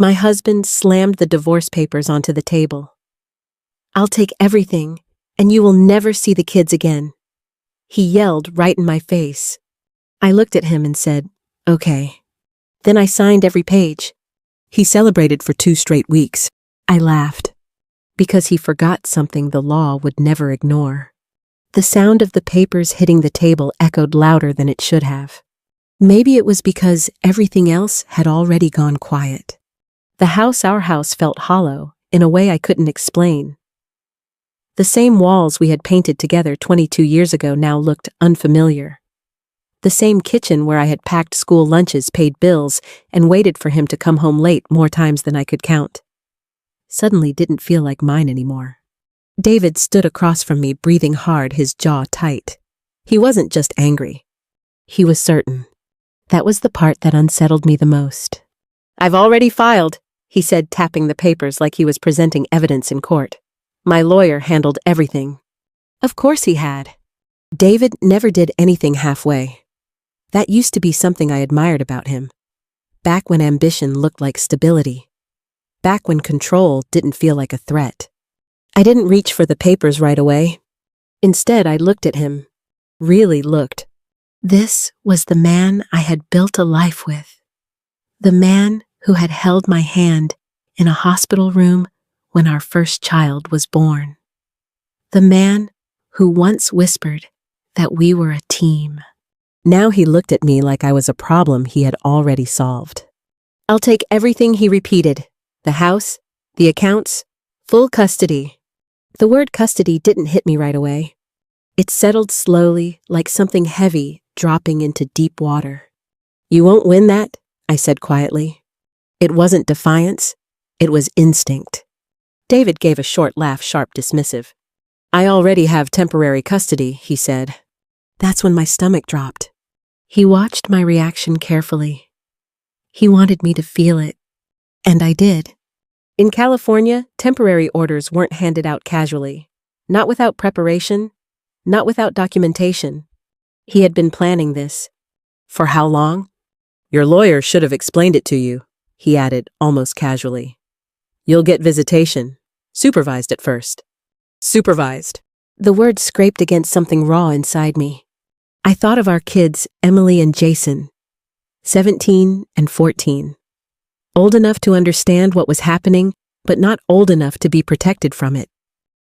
My husband slammed the divorce papers onto the table. "I'll take everything, and you will never see the kids again," he yelled right in my face. I looked at him and said, "Okay." Then I signed every page. He celebrated for 2 straight weeks. I laughed, because he forgot something the law would never ignore. The sound of the papers hitting the table echoed louder than it should have. Maybe it was because everything else had already gone quiet. Our house felt hollow in a way I couldn't explain. The same walls we had painted together 22 years ago now looked unfamiliar. The same kitchen where I had packed school lunches, paid bills, and waited for him to come home late more times than I could count, suddenly didn't feel like mine anymore. David stood across from me, breathing hard, his jaw tight. He wasn't just angry. He was certain. That was the part that unsettled me the most. "I've already filed," he said, tapping the papers like he was presenting evidence in court. "My lawyer handled everything." Of course he had. David never did anything halfway. That used to be something I admired about him. Back when ambition looked like stability. Back when control didn't feel like a threat. I didn't reach for the papers right away. Instead, I looked at him. Really looked. This was the man I had built a life with. The man who had held my hand in a hospital room when our first child was born. The man who once whispered that we were a team. Now he looked at me like I was a problem he had already solved. "I'll take everything," he repeated. "The house, the accounts, full custody." The word custody didn't hit me right away. It settled slowly, like something heavy dropping into deep water. "You won't win that," I said quietly. It wasn't defiance, it was instinct. David gave a short laugh, sharp, dismissive. "I already have temporary custody," he said. That's when my stomach dropped. He watched my reaction carefully. He wanted me to feel it, and I did. In California, temporary orders weren't handed out casually. Not without preparation, not without documentation. He had been planning this. "For how long?" "Your lawyer should have explained it to you," he added, almost casually. "You'll get visitation. Supervised at first." Supervised. The word scraped against something raw inside me. I thought of our kids, Emily and Jason, 17 and 14. Old enough to understand what was happening, but not old enough to be protected from it.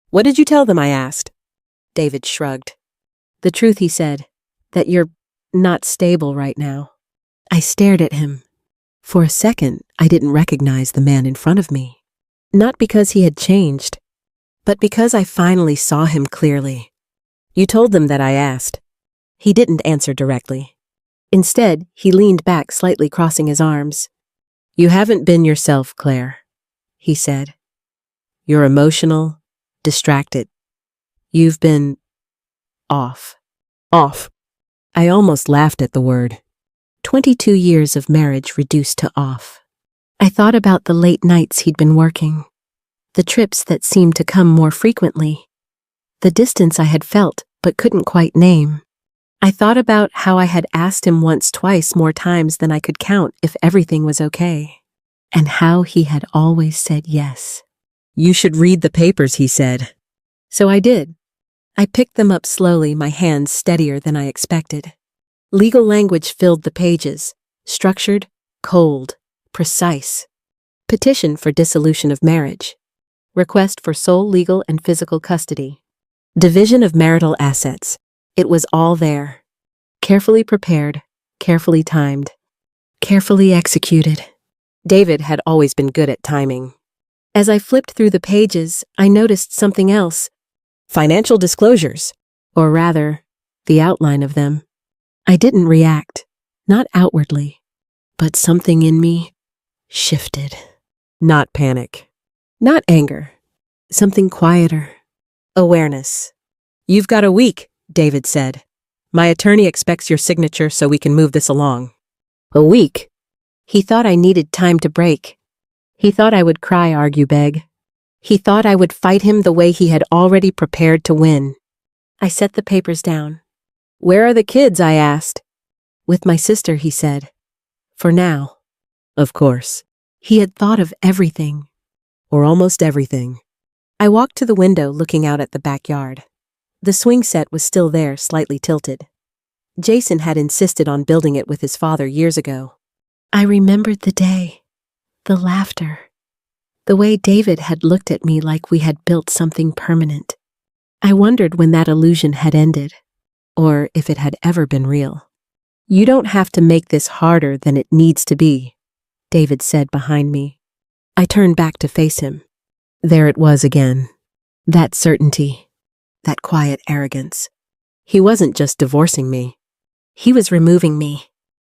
"What did you tell them?" I asked. David shrugged. "The truth," he said, "that you're not stable right now." I stared at him. For a second, I didn't recognize the man in front of me. Not because he had changed, but because I finally saw him clearly. "You told them that?" I asked. He didn't answer directly. Instead, he leaned back slightly, crossing his arms. "You haven't been yourself, Claire," he said. "You're emotional, distracted. You've been off." Off. I almost laughed at the word. 22 years of marriage reduced to off. I thought about the late nights he'd been working, the trips that seemed to come more frequently, the distance I had felt but couldn't quite name. I thought about how I had asked him once, twice more times than I could count if everything was okay, and how he had always said yes. "You should read the papers," he said. So I did. I picked them up slowly, my hands steadier than I expected. Legal language filled the pages, structured, cold, precise. Petition for dissolution of marriage. Request for sole legal and physical custody. Division of marital assets. It was all there. Carefully prepared, carefully timed, carefully executed. David had always been good at timing. As I flipped through the pages, I noticed something else. Financial disclosures, or rather, the outline of them. I didn't react, not outwardly, but something in me shifted. Not panic, not anger, something quieter. Awareness. "You've got a week," David said. "My attorney expects your signature so we can move this along." A week? He thought I needed time to break. He thought I would cry, argue, beg. He thought I would fight him the way he had already prepared to win. I set the papers down. "Where are the kids?" I asked. "With my sister," he said. "For now." "Of course." He had thought of everything. Or almost everything. I walked to the window looking out at the backyard. The swing set was still there, slightly tilted. Jason had insisted on building it with his father years ago. I remembered the day, the laughter, the way David had looked at me like we had built something permanent. I wondered when that illusion had ended, or if it had ever been real. "You don't have to make this harder than it needs to be," David said behind me. I turned back to face him. There it was again. That certainty, that quiet arrogance. He wasn't just divorcing me. He was removing me.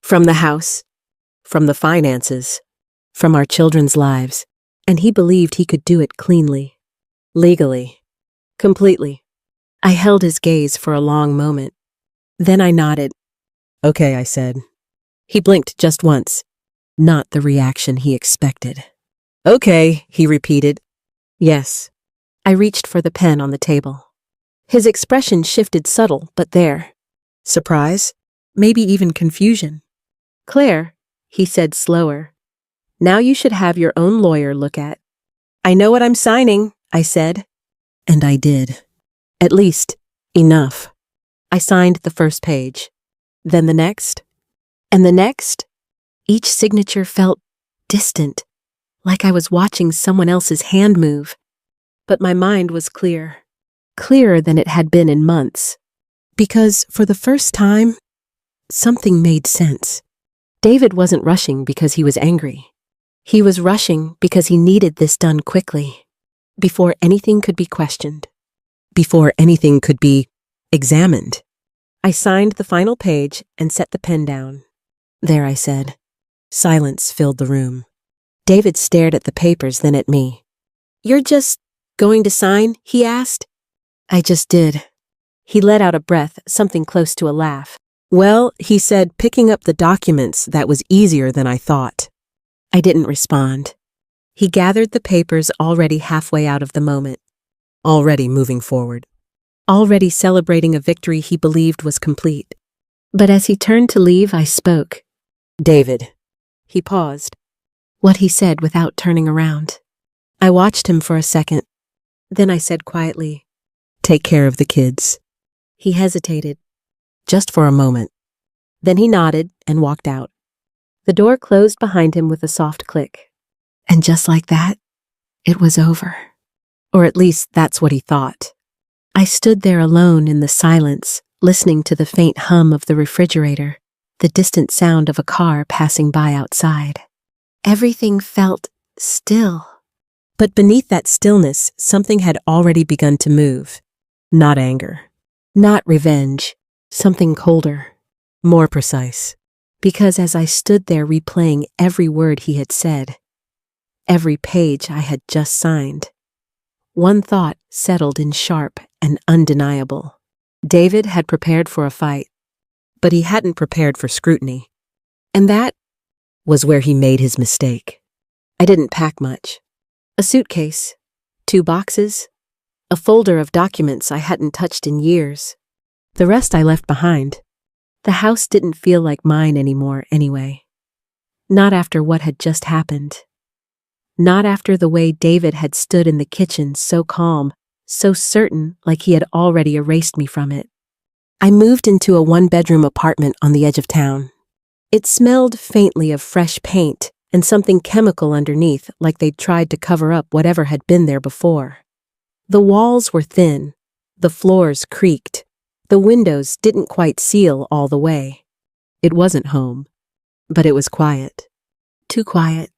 From the house, from the finances, from our children's lives. And he believed he could do it cleanly, legally, completely. I held his gaze for a long moment. Then I nodded. "Okay," I said. He blinked just once, not the reaction he expected. "Okay," he repeated. Yes. I reached for the pen on the table. His expression shifted, subtle, but there. Surprise? Maybe even confusion. "Claire," he said slower, "now you should have your own lawyer look at." "I know what I'm signing," I said. And I did. At least, enough. I signed the first page, then the next, and the next. Each signature felt distant, like I was watching someone else's hand move. But my mind was clear, clearer than it had been in months. Because, for the first time, something made sense. David wasn't rushing because he was angry. He was rushing because he needed this done quickly, before anything could be questioned, before anything could be examined. I signed the final page and set the pen down. "There," I said. Silence filled the room. David stared at the papers, then at me. "You're just going to sign?" he asked. I just did. He let out a breath, something close to a laugh. "Well," he said, picking up the documents, "that was easier than I thought." I didn't respond. He gathered the papers, already halfway out of the moment. Already moving forward. Already celebrating a victory he believed was complete. But as he turned to leave, I spoke. "David." He paused. What he said without turning around. I watched him for a second. Then I said quietly, "Take care of the kids." He hesitated. Just for a moment. Then he nodded and walked out. The door closed behind him with a soft click. And just like that, it was over. Or at least that's what he thought. I stood there alone in the silence, listening to the faint hum of the refrigerator, the distant sound of a car passing by outside. Everything felt still. But beneath that stillness, something had already begun to move. Not anger. Not revenge. Something colder. More precise. Because as I stood there replaying every word he had said, every page I had just signed, one thought settled in sharp and undeniable. David had prepared for a fight, but he hadn't prepared for scrutiny. And that was where he made his mistake. I didn't pack much. A suitcase, 2 boxes, a folder of documents I hadn't touched in years. The rest I left behind. The house didn't feel like mine anymore anyway. Not after what had just happened. Not after the way David had stood in the kitchen, so calm, so certain, like he had already erased me from it. I moved into a 1-bedroom apartment on the edge of town. It smelled faintly of fresh paint and something chemical underneath, like they'd tried to cover up whatever had been there before. The walls were thin, the floors creaked, the windows didn't quite seal all the way. It wasn't home, but it was quiet. Too quiet.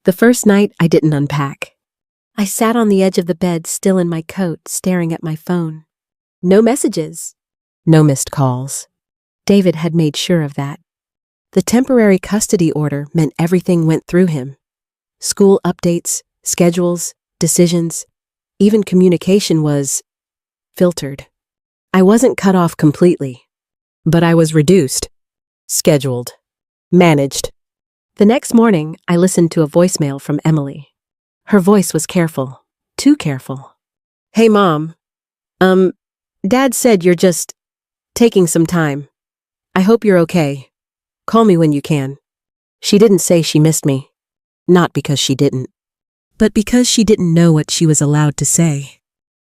The first night, I didn't unpack. I sat on the edge of the bed, still in my coat, staring at my phone. No messages. No missed calls. David had made sure of that. The temporary custody order meant everything went through him. School updates, schedules, decisions, even communication was filtered. I wasn't cut off completely, but I was reduced, scheduled, managed. The next morning, I listened to a voicemail from Emily. Her voice was careful, too careful. "Hey, Mom. Dad said you're just taking some time. I hope you're okay. Call me when you can." She didn't say she missed me. Not because she didn't, but because she didn't know what she was allowed to say.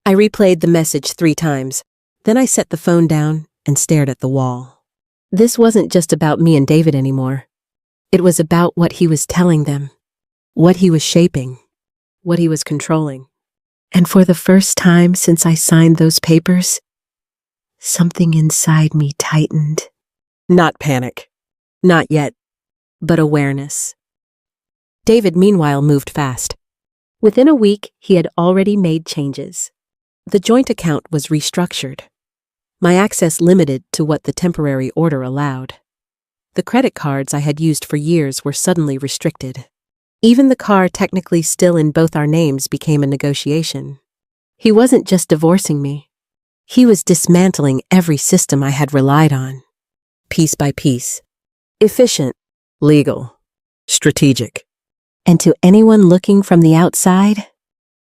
I replayed the message 3 times. Then I set the phone down and stared at the wall. This wasn't just about me and David anymore. It was about what he was telling them, what he was shaping, what he was controlling. And for the first time since I signed those papers, something inside me tightened. Not panic. Not yet. But awareness. David, meanwhile, moved fast. Within a week, he had already made changes. The joint account was restructured. My access limited to what the temporary order allowed. The credit cards I had used for years were suddenly restricted. Even the car technically still in both our names became a negotiation. He wasn't just divorcing me. He was dismantling every system I had relied on. Piece by piece. Efficient. Legal. Strategic. And to anyone looking from the outside,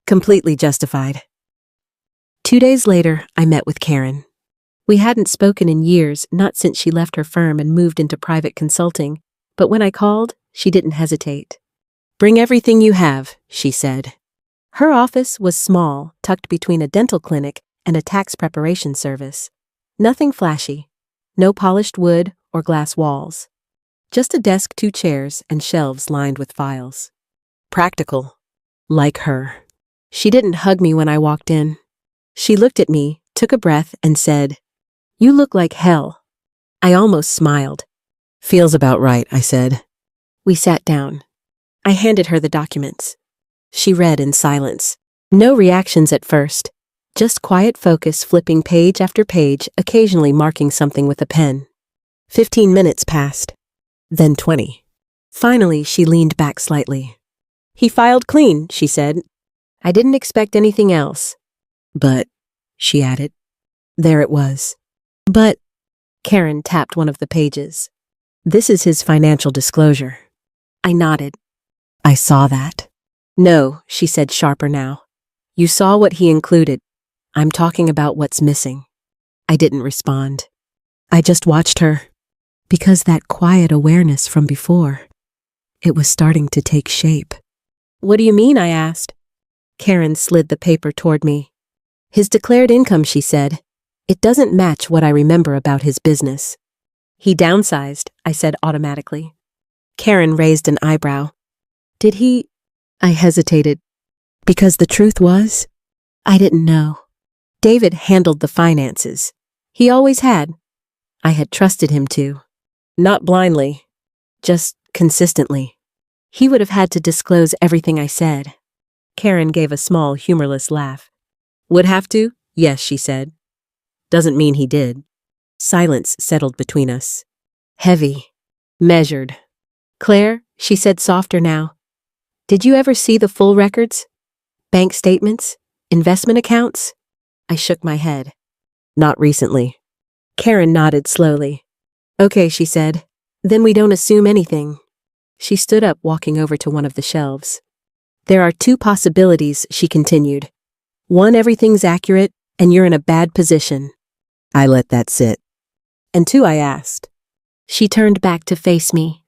completely justified. 2 days later, I met with Karen. We hadn't spoken in years, not since she left her firm and moved into private consulting, but when I called, she didn't hesitate. "Bring everything you have," she said. Her office was small, tucked between a dental clinic and a tax preparation service. Nothing flashy. No polished wood or glass walls. Just a desk, 2 chairs, and shelves lined with files. Practical. Like her. She didn't hug me when I walked in. She looked at me, took a breath, and said, "You look like hell." I almost smiled. "Feels about right," I said. We sat down. I handed her the documents. She read in silence. No reactions at first. Just quiet focus, flipping page after page, occasionally marking something with a pen. 15 minutes passed. Then 20. Finally, she leaned back slightly. "He filed clean," she said. "I didn't expect anything else." "But," she added. There it was. "But," Karen tapped one of the pages. "This is his financial disclosure." I nodded. "I saw that." "No," she said, sharper now. "You saw what he included. I'm talking about what's missing." I didn't respond. I just watched her. Because that quiet awareness from before, it was starting to take shape. "What do you mean?" I asked. Karen slid the paper toward me. "His declared income," she said. "It doesn't match what I remember about his business." "He downsized," I said automatically. Karen raised an eyebrow. "Did he?" I hesitated. Because the truth was, I didn't know. David handled the finances. He always had. I had trusted him to. Not blindly, just consistently. He would have had to disclose everything I said. Karen gave a small, humorless laugh. "Would have to? Yes," she said. "Doesn't mean he did." Silence settled between us. Heavy. Measured. "Claire," she said softer now, "did you ever see the full records? Bank statements? Investment accounts?" I shook my head. "Not recently." Karen nodded slowly. "Okay," she said. "Then we don't assume anything." She stood up, walking over to one of the shelves. "There are 2 possibilities," she continued. "One, everything's accurate, and you're in a bad position." I let that sit. "And 2, I asked." She turned back to face me.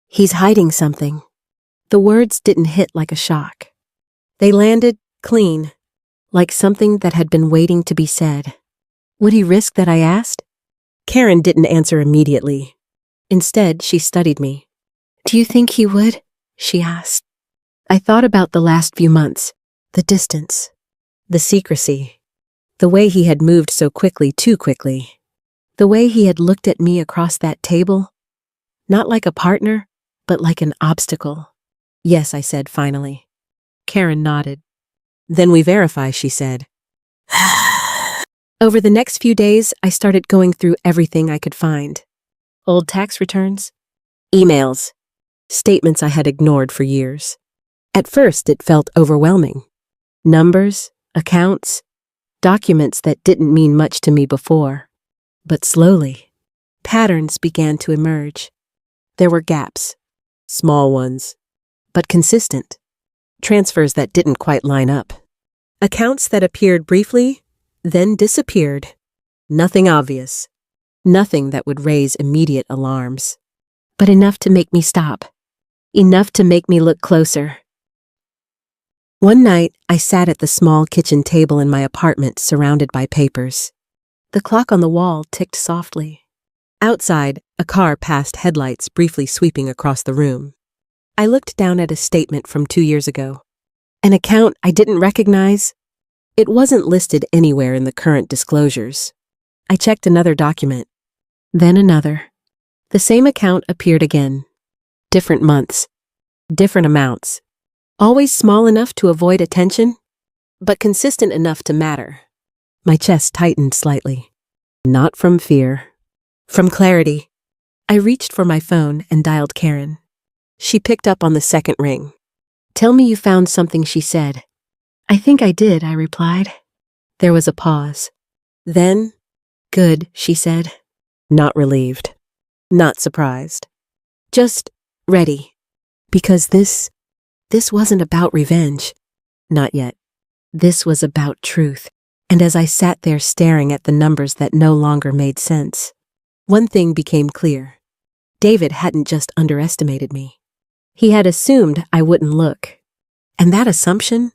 "He's hiding something." The words didn't hit like a shock. They landed clean, like something that had been waiting to be said. Would he risk that, I asked? Karen didn't answer immediately. Instead, she studied me. "Do you think he would?" she asked. I thought about the last few months, the distance, the secrecy, the way he had moved so quickly, too quickly, the way he had looked at me across that table, not like a partner, but like an obstacle. "Yes," I said finally. Karen nodded. "Then we verify," she said. Over the next few days, I started going through everything I could find. Old tax returns, emails, statements I had ignored for years. At first, it felt overwhelming. Numbers, accounts, documents that didn't mean much to me before. But slowly, patterns began to emerge. There were gaps, small ones, but consistent. Transfers that didn't quite line up. Accounts that appeared briefly, then disappeared. Nothing obvious. Nothing that would raise immediate alarms. But enough to make me stop. enough to make me look closer. One night, I sat at the small kitchen table in my apartment surrounded by papers. The clock on the wall ticked softly. Outside, a car passed headlights briefly sweeping across the room. I looked down at a statement from 2 years ago. An account I didn't recognize. It wasn't listed anywhere in the current disclosures. I checked another document. Then another. The same account appeared again. Different months. Different amounts. Always small enough to avoid attention, but consistent enough to matter. My chest tightened slightly. Not from fear. From clarity. I reached for my phone and dialed Karen. She picked up on the second ring. "Tell me you found something," she said. "I think I did," I replied. There was a pause. Then, "Good," she said. Not relieved. Not surprised. Just ready. Because this wasn't about revenge. Not yet. This was about truth. And as I sat there staring at the numbers that no longer made sense, one thing became clear. David hadn't just underestimated me. He had assumed I wouldn't look. And that assumption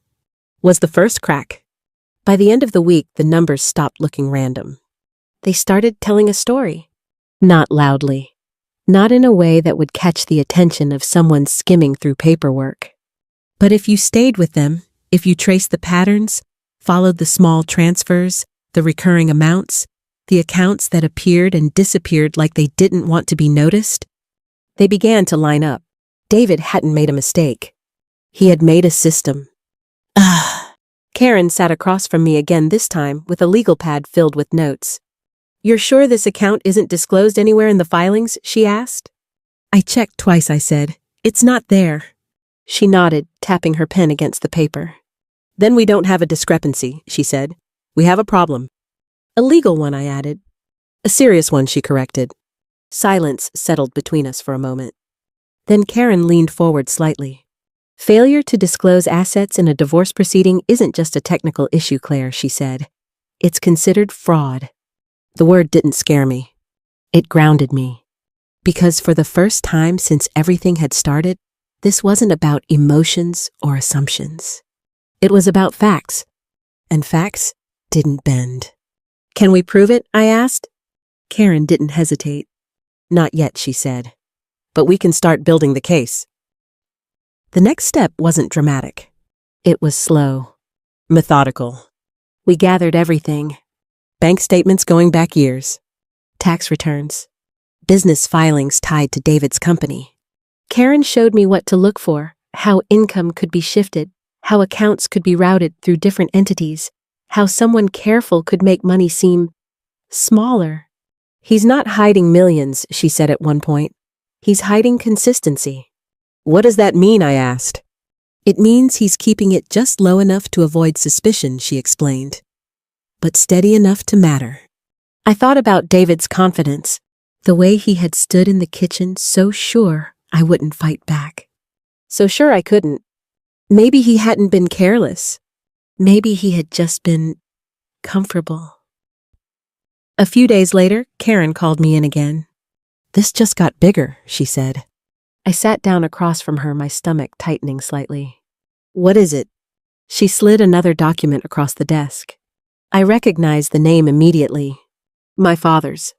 was the first crack. By the end of the week, the numbers stopped looking random. They started telling a story. Not loudly. Not in a way that would catch the attention of someone skimming through paperwork. But if you stayed with them, if you traced the patterns, followed the small transfers, the recurring amounts, the accounts that appeared and disappeared like they didn't want to be noticed, they began to line up. David hadn't made a mistake. He had made a system. Karen sat across from me again, this time with a legal pad filled with notes. "You're sure this account isn't disclosed anywhere in the filings?" she asked. "I checked twice," I said. "It's not there." She nodded, tapping her pen against the paper. "Then we don't have a discrepancy," she said. "We have a problem." "A legal one," I added. "A serious one," she corrected. Silence settled between us for a moment. Then Karen leaned forward slightly. "Failure to disclose assets in a divorce proceeding isn't just a technical issue, Claire," she said. "It's considered fraud." The word didn't scare me. It grounded me. Because for the first time since everything had started, this wasn't about emotions or assumptions. It was about facts. And facts didn't bend. "Can we prove it?" I asked. Karen didn't hesitate. "Not yet," she said. "But we can start building the case." The next step wasn't dramatic. It was slow. Methodical. We gathered everything. Bank statements going back years. Tax returns. Business filings tied to David's company. Karen showed me what to look for, how income could be shifted, how accounts could be routed through different entities, how someone careful could make money seem smaller. "He's not hiding millions," she said at one point. "He's hiding consistency." "What does that mean?" I asked. "It means he's keeping it just low enough to avoid suspicion," she explained. "But steady enough to matter." I thought about David's confidence, the way he had stood in the kitchen so sure I wouldn't fight back. So sure I couldn't. Maybe he hadn't been careless. Maybe he had just been comfortable. A few days later, Karen called me in again. "This just got bigger," she said. I sat down across from her, my stomach tightening slightly. "What is it?" She slid another document across the desk. I recognized the name immediately. My father's.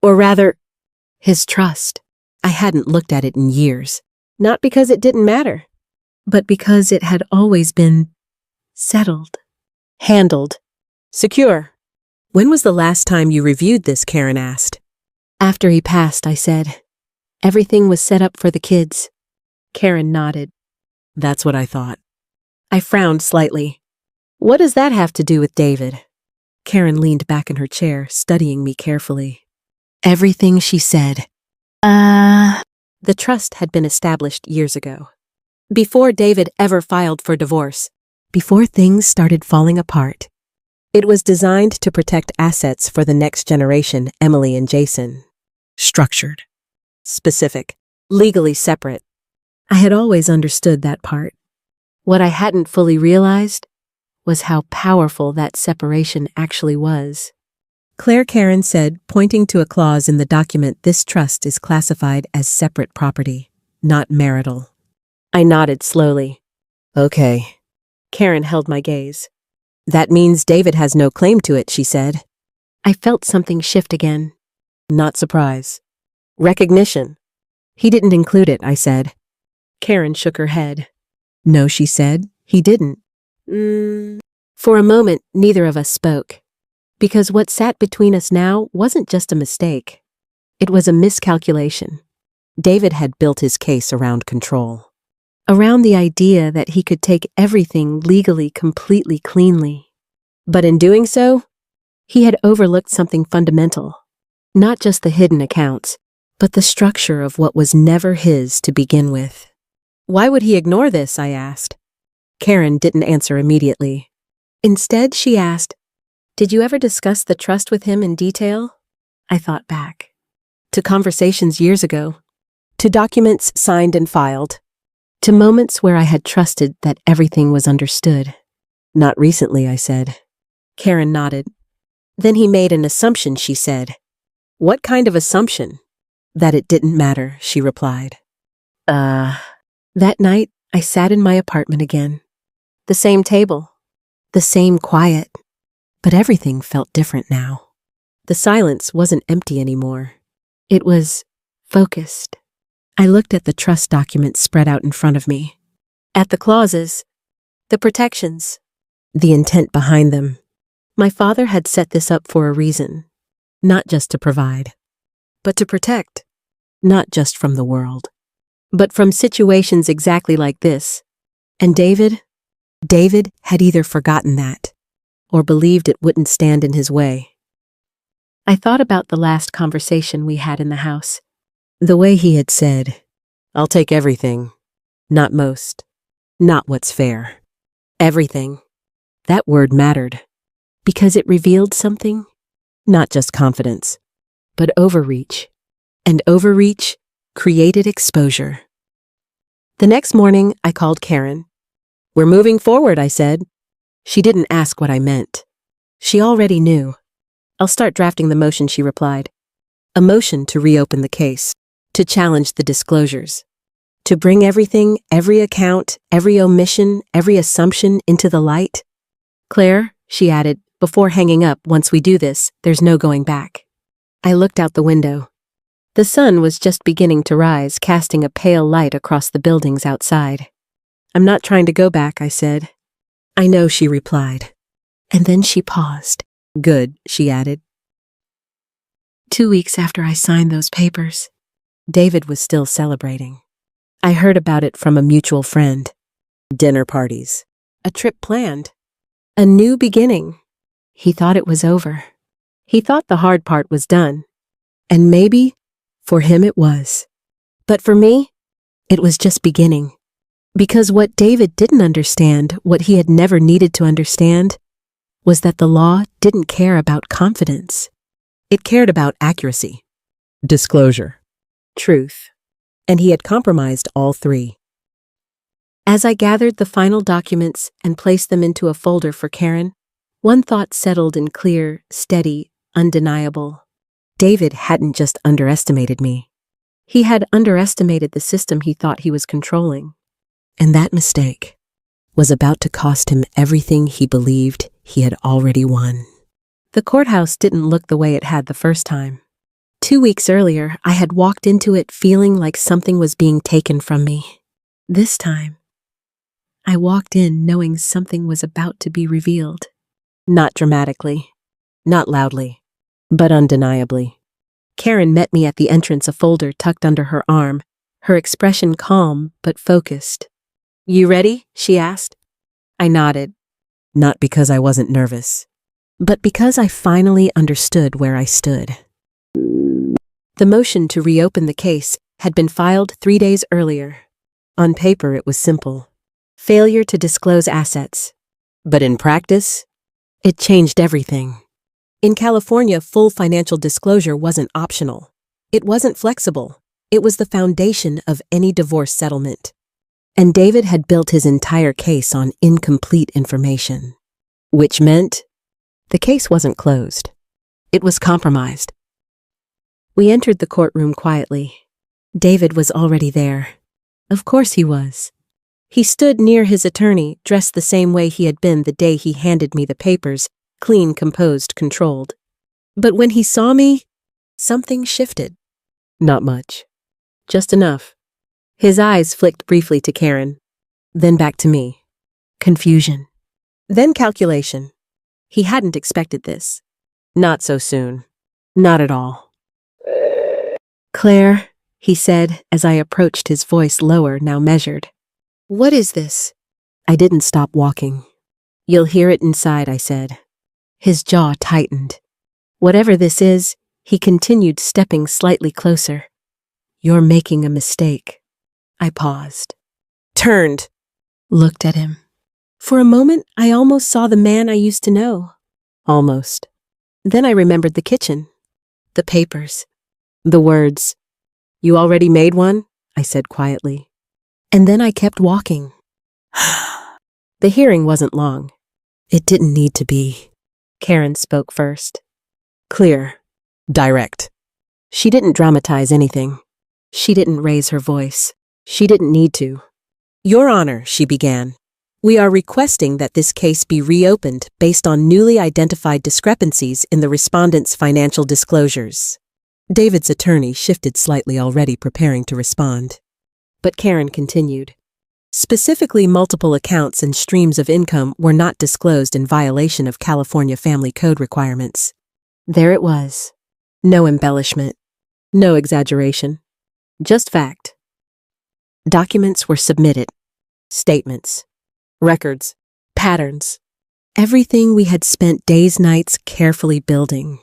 Or rather, his trust. I hadn't looked at it in years. Not because it didn't matter, but because it had always been settled, handled, secure. "When was the last time you reviewed this?" Karen asked. "After he passed," I said. "Everything was set up for the kids." Karen nodded. "That's what I thought." I frowned slightly. "What does that have to do with David?" Karen leaned back in her chair, studying me carefully. "Everything," she said. The trust had been established years ago. Before David ever filed for divorce. Before things started falling apart. It was designed to protect assets for the next generation, Emily and Jason. Structured. Specific. Legally separate. I had always understood that part. What I hadn't fully realized was how powerful that separation actually was. Karen said, pointing to a clause in the document, "This trust is classified as separate property, not marital." I nodded slowly. Okay. Karen held my gaze. That means David has no claim to it, she said. I felt something shift again. Not surprise. Recognition. He didn't include it, I said. Karen shook her head. No, she said. He didn't. For a moment, neither of us spoke. Because what sat between us now wasn't just a mistake. It was a miscalculation. David had built his case around control. Around the idea that he could take everything legally, completely, cleanly. But in doing so, he had overlooked something fundamental. Not just the hidden accounts, but the structure of what was never his to begin with. Why would he ignore this? I asked. Karen didn't answer immediately. Instead, she asked, "Did you ever discuss the trust with him in detail?" I thought back. To conversations years ago. To documents signed and filed. To moments where I had trusted that everything was understood. Not recently, I said. Karen nodded. Then he made an assumption, she said. What kind of assumption? That it didn't matter, she replied. That night, I sat in my apartment again. The same table. The same quiet. But everything felt different now. The silence wasn't empty anymore. It was focused. I looked at the trust documents spread out in front of me. At the clauses. The protections. The intent behind them. My father had set this up for a reason. Not just to provide. But to protect. Not just from the world. But from situations exactly like this. And David had either forgotten that, or believed it wouldn't stand in his way. I thought about the last conversation we had in the house. The way he had said, "I'll take everything, not most, not what's fair. Everything." That word mattered. Because it revealed something? Not just confidence, but overreach. And overreach created exposure. The next morning, I called Karen. "We're moving forward," I said. She didn't ask what I meant. She already knew. "I'll start drafting the motion," she replied. A motion to reopen the case, to challenge the disclosures, to bring everything, every account, every omission, every assumption into the light. "Claire," she added, "before hanging up, once we do this, there's no going back." I looked out the window. The sun was just beginning to rise, casting a pale light across the buildings outside. "I'm not trying to go back," I said. "I know," she replied. And then she paused. "Good," she added. 2 weeks after I signed those papers, David was still celebrating. I heard about it from a mutual friend. Dinner parties. A trip planned. A new beginning. He thought it was over. He thought the hard part was done. And maybe, for him it was. But for me, it was just beginning. Because what David didn't understand, what he had never needed to understand, was that the law didn't care about confidence. It cared about accuracy, disclosure, truth. And he had compromised all three. As I gathered the final documents and placed them into a folder for Karen, one thought settled in clear, steady, undeniable. David hadn't just underestimated me. He had underestimated the system he thought he was controlling. And that mistake was about to cost him everything he believed he had already won. The courthouse didn't look the way it had the first time. 2 weeks earlier, I had walked into it feeling like something was being taken from me. This time, I walked in knowing something was about to be revealed. Not dramatically, not loudly, but undeniably. Karen met me at the entrance, a folder tucked under her arm, her expression calm but focused. "You ready?" she asked. I nodded. Not because I wasn't nervous, but because I finally understood where I stood. The motion to reopen the case had been filed 3 days earlier. On paper, it was simple. Failure to disclose assets. But in practice, it changed everything. In California, full financial disclosure wasn't optional. It wasn't flexible. It was the foundation of any divorce settlement. And David had built his entire case on incomplete information, which meant the case wasn't closed. It was compromised. We entered the courtroom quietly. David was already there. Of course he was. He stood near his attorney, dressed the same way he had been the day he handed me the papers, clean, composed, controlled. But when he saw me, something shifted. Not much. Just enough. His eyes flicked briefly to Karen, then back to me. Confusion. Then calculation. He hadn't expected this. Not so soon. Not at all. Claire, he said as I approached, his voice lower, now measured. What is this? I didn't stop walking. You'll hear it inside, I said. His jaw tightened. Whatever this is, he continued, stepping slightly closer. You're making a mistake. I paused. Turned. Looked at him. For a moment, I almost saw the man I used to know. Almost. Then I remembered the kitchen. The papers. The words. You already made one? I said quietly. And then I kept walking. The hearing wasn't long. It didn't need to be. Karen spoke first. Clear. Direct. She didn't dramatize anything. She didn't raise her voice. She didn't need to. Your Honor, she began. We are requesting that this case be reopened based on newly identified discrepancies in the respondent's financial disclosures. David's attorney shifted slightly, already preparing to respond. But Karen continued. Specifically, multiple accounts and streams of income were not disclosed in violation of California Family Code requirements. There it was. No embellishment. No exaggeration. Just fact. Documents were submitted. Statements. Records. Patterns. Everything we had spent days, nights carefully building.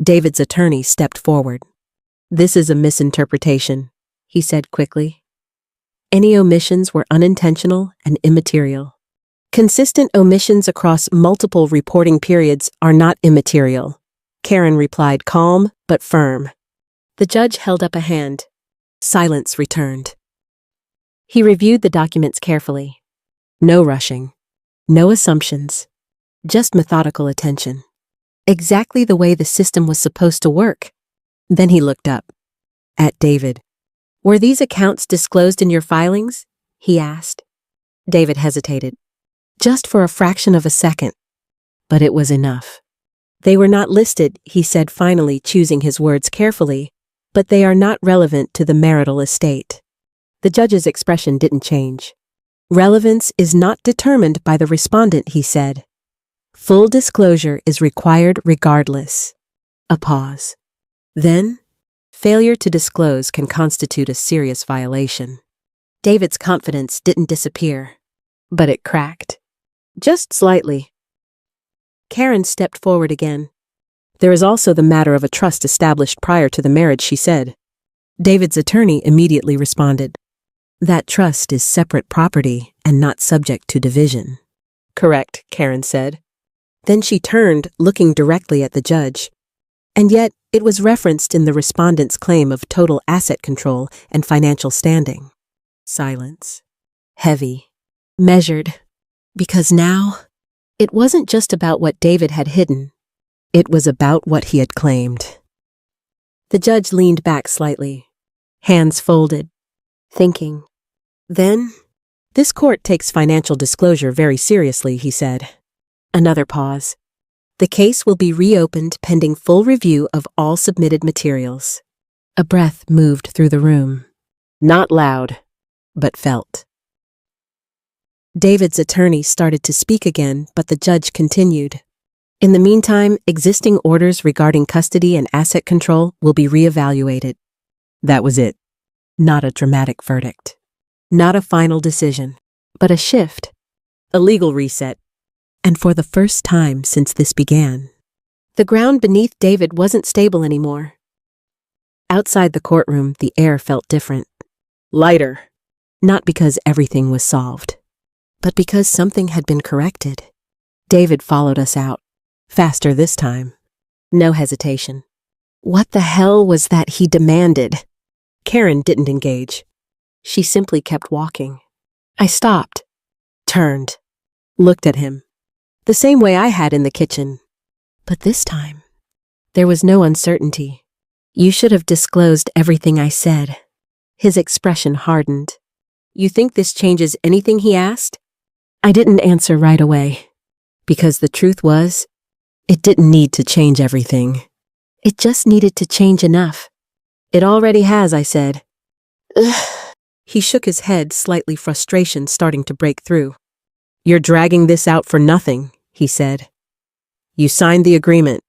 David's attorney stepped forward. This is a misinterpretation, he said quickly. Any omissions were unintentional and immaterial. Consistent omissions across multiple reporting periods are not immaterial. Karen replied, calm but firm. The judge held up a hand. Silence returned. He reviewed the documents carefully. No rushing. No assumptions. Just methodical attention. Exactly the way the system was supposed to work. Then he looked up. At David. Were these accounts disclosed in your filings? He asked. David hesitated. Just for a fraction of a second. But it was enough. They were not listed, he said, finally choosing his words carefully, but they are not relevant to the marital estate. The judge's expression didn't change. Relevance is not determined by the respondent, he said. Full disclosure is required regardless. A pause. Then, failure to disclose can constitute a serious violation. David's confidence didn't disappear, but it cracked. Just slightly. Karen stepped forward again. There is also the matter of a trust established prior to the marriage, she said. David's attorney immediately responded. That trust is separate property and not subject to division. Correct, Karen said. Then she turned, looking directly at the judge. And yet, it was referenced in the respondent's claim of total asset control and financial standing. Silence. Heavy. Measured. Because now, it wasn't just about what David had hidden. It was about what he had claimed. The judge leaned back slightly, hands folded, thinking. Then, this court takes financial disclosure very seriously, he said. Another pause. The case will be reopened pending full review of all submitted materials. A breath moved through the room. Not loud, but felt. David's attorney started to speak again, but the judge continued. In the meantime, existing orders regarding custody and asset control will be reevaluated. That was it. Not a dramatic verdict. Not a final decision, but a shift. A legal reset. And for the first time since this began, the ground beneath David wasn't stable anymore. Outside the courtroom, the air felt different. Lighter. Not because everything was solved, but because something had been corrected. David followed us out. Faster this time. No hesitation. What the hell was that he demanded? Karen didn't engage. She simply kept walking. I stopped, turned, looked at him. The same way I had in the kitchen. But this time, there was no uncertainty. You should have disclosed everything I said. His expression hardened. You think this changes anything?" he asked. I didn't answer right away, because the truth was, it didn't need to change everything. It just needed to change enough. "It already has," I said. He shook his head, slightly frustration starting to break through. "You're dragging this out for nothing," he said. "You signed the agreement."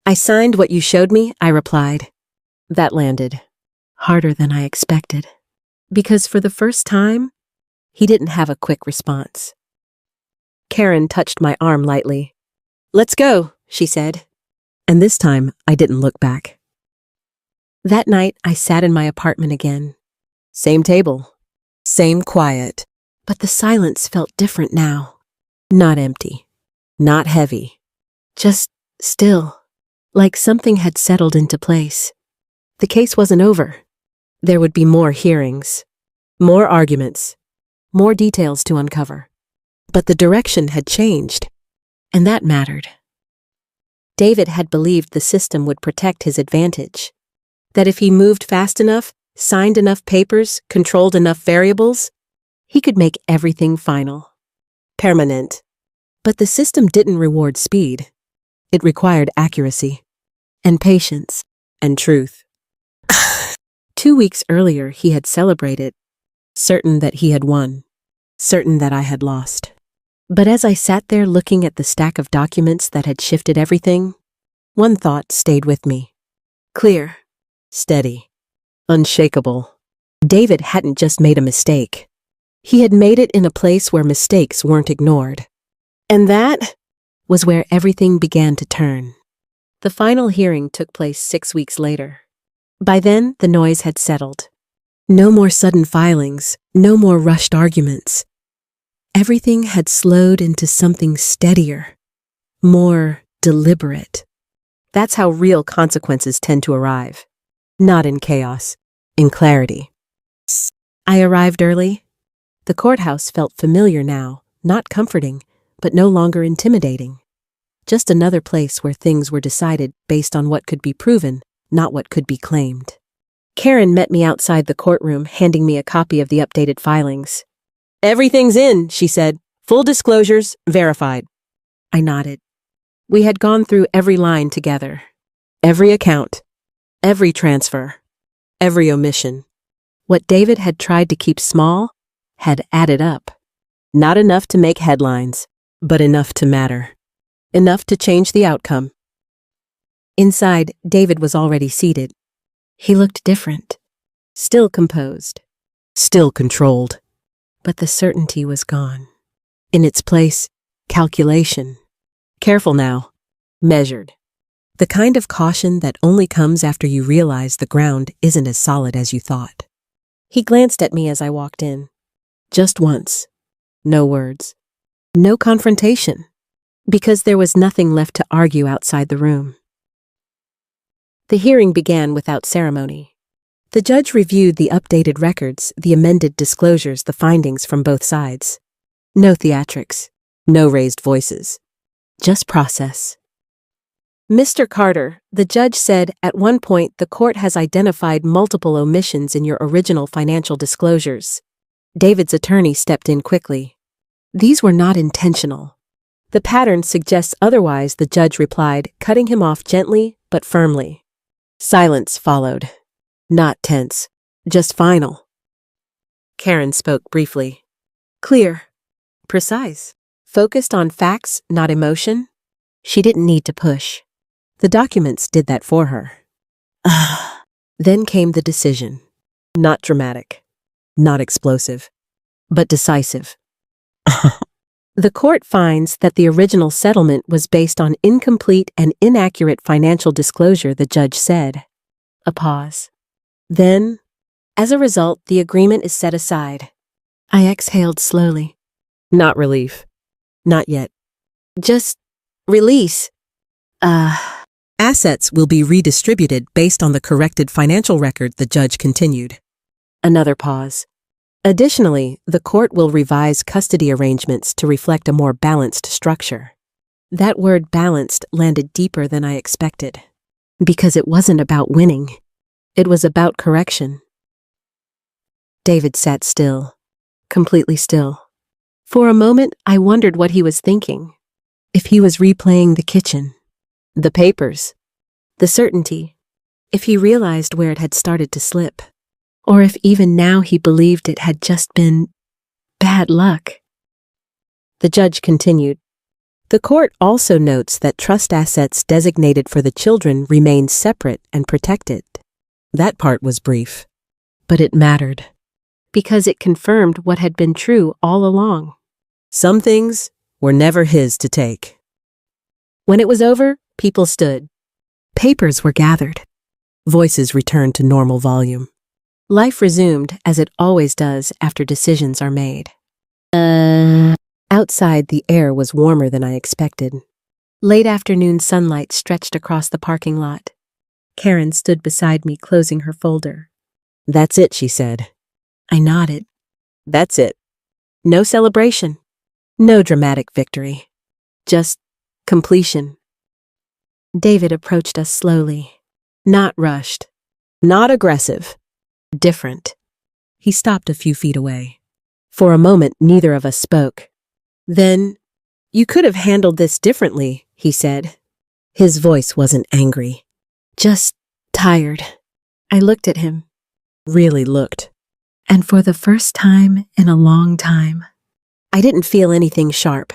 "I signed what you showed me," I replied. That landed harder than I expected, because for the first time, he didn't have a quick response. Karen touched my arm lightly. "Let's go," she said. And this time, I didn't look back. That night, I sat in my apartment again. Same table. Same quiet. But the silence felt different now. Not empty. Not heavy. Just still. Like something had settled into place. The case wasn't over. There would be more hearings. More arguments. More details to uncover. But the direction had changed. And that mattered. David had believed the system would protect his advantage. That if he moved fast enough, signed enough papers, controlled enough variables, he could make everything final. Permanent. But the system didn't reward speed. It required accuracy. And patience. And truth. 2 weeks earlier, he had celebrated, certain that he had won, certain that I had lost. But as I sat there looking at the stack of documents that had shifted everything, one thought stayed with me. Clear. Steady. Unshakable. David hadn't just made a mistake. He had made it in a place where mistakes weren't ignored. And that was where everything began to turn. The final hearing took place 6 weeks later. By then, the noise had settled. No more sudden filings, no more rushed arguments. Everything had slowed into something steadier, more deliberate. That's how real consequences tend to arrive. Not in chaos, in clarity. I arrived early. The courthouse felt familiar now, not comforting, but no longer intimidating. Just another place where things were decided based on what could be proven, not what could be claimed. Karen met me outside the courtroom, handing me a copy of the updated filings. "Everything's in," she said. "Full disclosures, verified." I nodded. We had gone through every line together. Every account. Every transfer. Every omission. What David had tried to keep small had added up. Not enough to make headlines, but enough to matter. Enough to change the outcome. Inside, David was already seated. He looked different. Still composed. Still controlled. But the certainty was gone. In its place, calculation. Careful now. Measured. The kind of caution that only comes after you realize the ground isn't as solid as you thought. He glanced at me as I walked in. Just once. No words. No confrontation. Because there was nothing left to argue outside the room. The hearing began without ceremony. The judge reviewed the updated records, the amended disclosures, the findings from both sides. No theatrics. No raised voices. Just process. "Mr. Carter," the judge said, "at one point the court has identified multiple omissions in your original financial disclosures." David's attorney stepped in quickly. "These were not intentional." "The pattern suggests otherwise," the judge replied, cutting him off gently but firmly. Silence followed. Not tense, just final. Karen spoke briefly. Clear. Precise. Focused on facts, not emotion. She didn't need to push. The documents did that for her. Then came the decision. Not dramatic. Not explosive. But decisive. The court finds that the original settlement was based on incomplete and inaccurate financial disclosure, the judge said. A pause. Then, as a result, the agreement is set aside. I exhaled slowly. Not relief. Not yet. Just release. Assets will be redistributed based on the corrected financial record, the judge continued. Another pause. Additionally, the court will revise custody arrangements to reflect a more balanced structure. That word balanced landed deeper than I expected. Because it wasn't about winning. It was about correction. David sat still. completely still. For a moment, I wondered what he was thinking. If he was replaying the kitchen, the papers, the certainty, if he realized where it had started to slip, or if even now he believed it had just been bad luck. The judge continued. The court also notes that trust assets designated for the children remain separate and protected. That part was brief, but it mattered, because it confirmed what had been true all along. Some things were never his to take. When it was over, people stood. Papers were gathered. Voices returned to normal volume. Life resumed as it always does after decisions are made. Outside, the air was warmer than I expected. Late afternoon sunlight stretched across the parking lot. Karen stood beside me, closing her folder. That's it, she said. I nodded. That's it. No celebration. No dramatic victory. Just completion. David approached us slowly. Not rushed. Not aggressive. Different. He stopped a few feet away. For a moment, neither of us spoke. Then, you could have handled this differently, he said. His voice wasn't angry. Just tired. I looked at him. Really looked. And for the first time in a long time, I didn't feel anything sharp.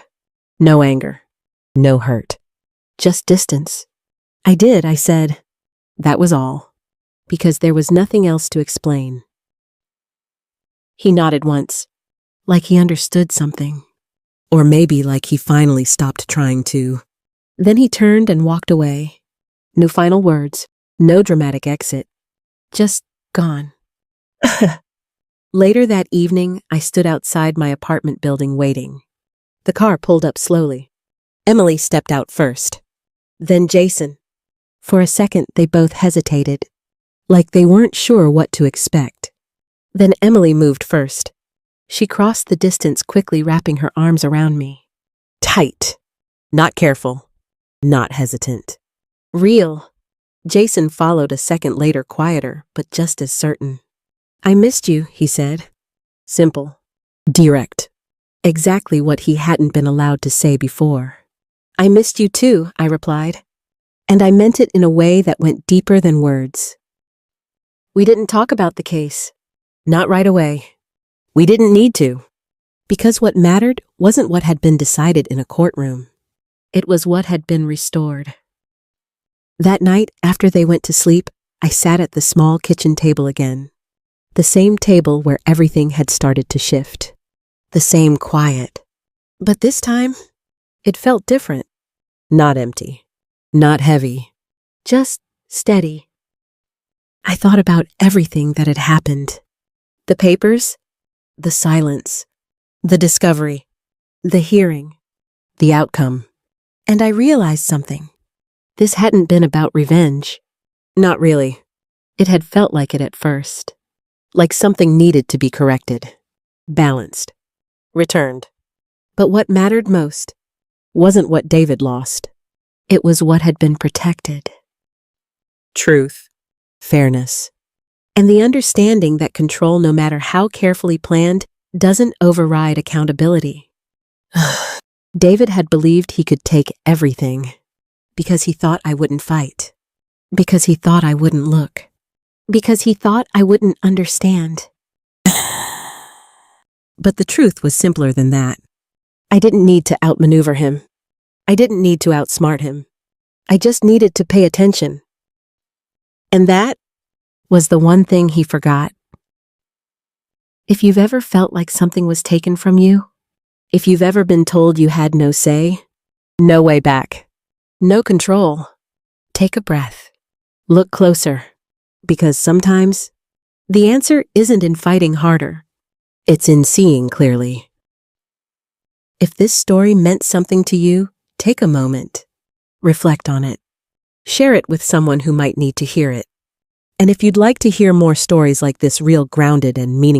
No anger. No hurt. Just distance. I said. That was all. Because there was nothing else to explain. He nodded once, like he understood something. Or maybe like he finally stopped trying to. Then he turned and walked away. No final words, no dramatic exit. Just gone. Later that evening, I stood outside my apartment building waiting. The car pulled up slowly. Emily stepped out first. Then Jason. For a second, they both hesitated, like they weren't sure what to expect. Then Emily moved first. She crossed the distance quickly, wrapping her arms around me. Tight. Not careful. Not hesitant. Real. Jason followed a second later, quieter, but just as certain. I missed you, he said. Simple. Direct. Exactly what he hadn't been allowed to say before. I missed you too, I replied. And I meant it in a way that went deeper than words. We didn't talk about the case. Not right away. We didn't need to. Because what mattered wasn't what had been decided in a courtroom. It was what had been restored. That night, after they went to sleep, I sat at the small kitchen table again. The same table where everything had started to shift. The same quiet. But this time, it felt different. Not empty. Not heavy. Just steady. I thought about everything that had happened. The papers, the silence, the discovery, the hearing, the outcome. And I realized something. This hadn't been about revenge. Not really. It had felt like it at first. Like something needed to be corrected, balanced, returned. But what mattered most wasn't what David lost. It was what had been protected. Truth. Fairness. And the understanding that control, no matter how carefully planned, doesn't override accountability. David had believed he could take everything because he thought I wouldn't fight, because he thought I wouldn't look, because he thought I wouldn't understand. But the truth was simpler than that. I didn't need to outmaneuver him. I didn't need to outsmart him. I just needed to pay attention. And that was the one thing he forgot. If you've ever felt like something was taken from you, if you've ever been told you had no say, no way back, no control, take a breath. Look closer. Because sometimes, the answer isn't in fighting harder. It's in seeing clearly. If this story meant something to you, take a moment. Reflect on it. Share it with someone who might need to hear it. And if you'd like to hear more stories like this, real, grounded, and meaningful,